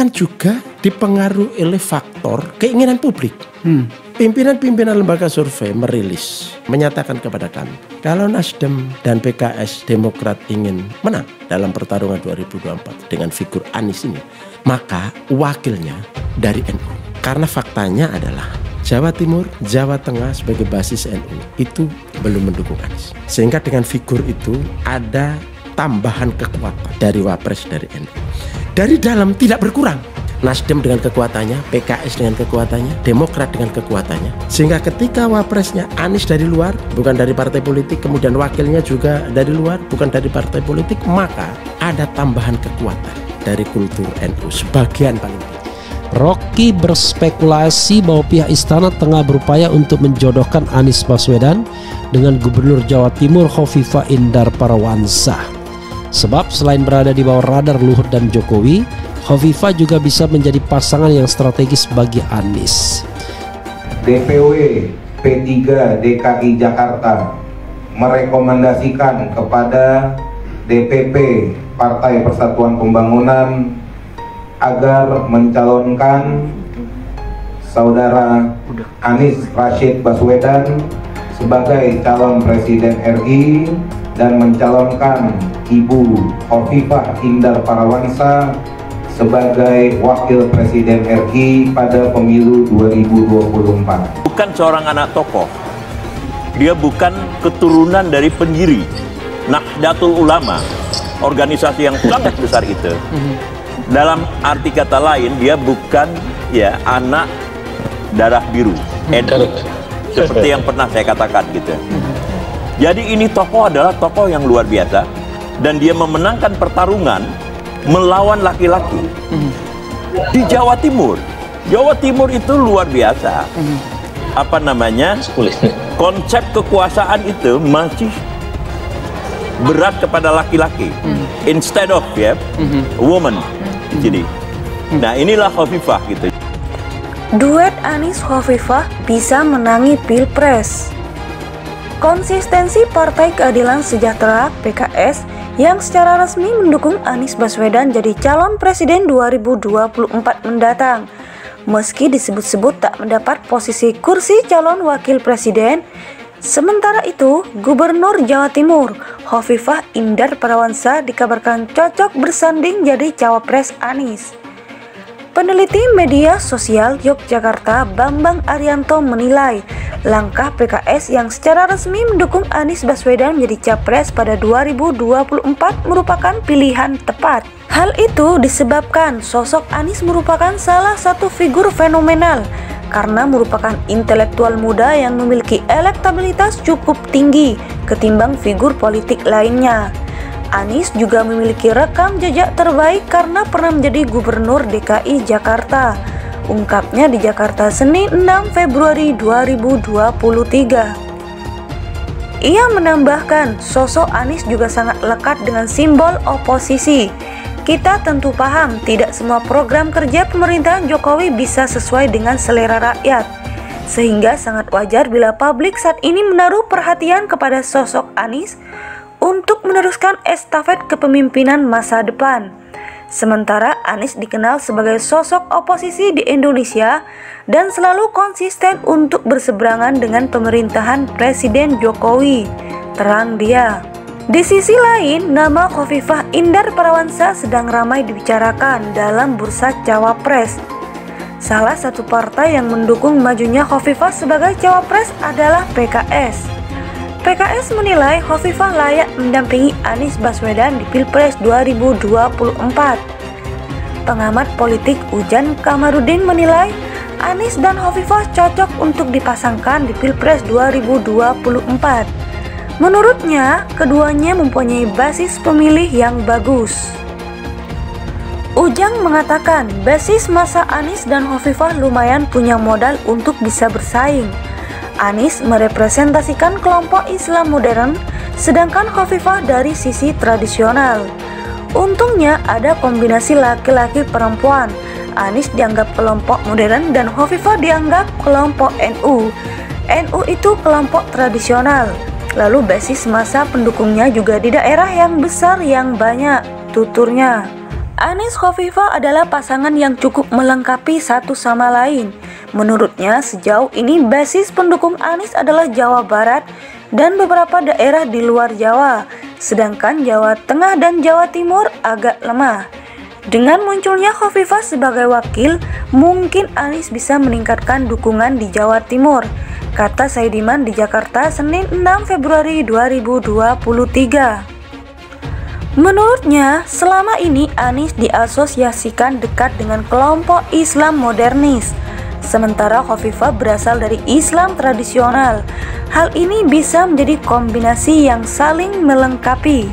kan juga dipengaruhi oleh faktor keinginan publik. Pimpinan-pimpinan lembaga survei menyatakan kepada kami, kalau Nasdem dan PKS Demokrat ingin menang dalam pertarungan 2024 dengan figur Anies ini, maka wakilnya dari NU. Karena faktanya adalah Jawa Timur, Jawa Tengah sebagai basis NU itu belum mendukung Anies. Sehingga dengan figur itu ada tambahan kekuatan dari Wapres dari NU. Dari dalam tidak berkurang. Nasdem dengan kekuatannya, PKS dengan kekuatannya, Demokrat dengan kekuatannya. Sehingga ketika wapresnya Anies dari luar, bukan dari partai politik, kemudian wakilnya juga dari luar, bukan dari partai politik, maka ada tambahan kekuatan dari kultur NU sebagian paling tinggi. Rocky berspekulasi bahwa pihak istana tengah berupaya untuk menjodohkan Anies Baswedan dengan Gubernur Jawa Timur Khofifah Indar Parawansa. Sebab selain berada di bawah radar Luhut dan Jokowi, Khofifah juga bisa menjadi pasangan yang strategis bagi Anies. DPW P3 DKI Jakarta merekomendasikan kepada DPP Partai Persatuan Pembangunan agar mencalonkan Saudara Anies Rashid Baswedan sebagai calon Presiden RI dan mencalonkan Ibu Khofifah Indar Parawansa sebagai Wakil Presiden RI pada pemilu 2024. Bukan seorang anak tokoh, dia bukan keturunan dari pendiri Nahdlatul Ulama, organisasi yang sangat besar itu. Dalam arti kata lain, dia bukan anak darah biru, NU, seperti yang pernah saya katakan gitu. Jadi ini tokoh adalah tokoh yang luar biasa dan dia memenangkan pertarungan melawan laki-laki di Jawa Timur. Jawa Timur itu luar biasa. Konsep kekuasaan itu masih berat kepada laki-laki instead of woman. Jadi, nah inilah Khofifah gitu. Duet Anies Khofifah bisa menangi Pilpres. Konsistensi Partai Keadilan Sejahtera (PKS) yang secara resmi mendukung Anies Baswedan jadi calon presiden 2024 mendatang. Meski disebut-sebut tak mendapat posisi kursi calon wakil presiden, sementara itu Gubernur Jawa Timur Khofifah Indar Parawansa dikabarkan cocok bersanding jadi cawapres Anies. Peneliti media sosial Yogyakarta Bambang Arianto menilai langkah PKS yang secara resmi mendukung Anies Baswedan menjadi capres pada 2024 merupakan pilihan tepat. Hal itu disebabkan sosok Anies merupakan salah satu figur fenomenal karena merupakan intelektual muda yang memiliki elektabilitas cukup tinggi ketimbang figur politik lainnya. Anies juga memiliki rekam jejak terbaik karena pernah menjadi Gubernur DKI Jakarta. Ungkapnya di Jakarta Senin 6 Februari 2023. Ia menambahkan, sosok Anies juga sangat lekat dengan simbol oposisi. Kita tentu paham tidak semua program kerja pemerintahan Jokowi bisa sesuai dengan selera rakyat. Sehingga sangat wajar bila publik saat ini menaruh perhatian kepada sosok Anies untuk meneruskan estafet kepemimpinan masa depan. Sementara Anies dikenal sebagai sosok oposisi di Indonesia dan selalu konsisten untuk berseberangan dengan pemerintahan Presiden Jokowi, terang dia. Di sisi lain, nama Khofifah Indar Parawansa sedang ramai dibicarakan dalam bursa cawapres. Salah satu partai yang mendukung majunya Khofifah sebagai cawapres adalah PKS. PKS menilai Khofifah layak mendampingi Anies Baswedan di Pilpres 2024. Pengamat politik Ujan Kamarudin menilai Anies dan Khofifah cocok untuk dipasangkan di Pilpres 2024. Menurutnya, keduanya mempunyai basis pemilih yang bagus. Ujang mengatakan basis masa Anies dan Khofifah lumayan punya modal untuk bisa bersaing. Anies merepresentasikan kelompok Islam modern, sedangkan Khofifah dari sisi tradisional. Untungnya ada kombinasi laki-laki perempuan. Anies dianggap kelompok modern dan Khofifah dianggap kelompok NU. NU itu kelompok tradisional. Lalu basis massa pendukungnya juga di daerah yang besar yang banyak, tuturnya. Anies Khofifah adalah pasangan yang cukup melengkapi satu sama lain. Menurutnya, sejauh ini basis pendukung Anies adalah Jawa Barat dan beberapa daerah di luar Jawa, sedangkan Jawa Tengah dan Jawa Timur agak lemah. Dengan munculnya Khofifah sebagai wakil, mungkin Anies bisa meningkatkan dukungan di Jawa Timur, kata Saidiman di Jakarta Senin 6 Februari 2023. Menurutnya, selama ini Anies diasosiasikan dekat dengan kelompok Islam modernis, sementara Khofifah berasal dari Islam tradisional. Hal ini bisa menjadi kombinasi yang saling melengkapi.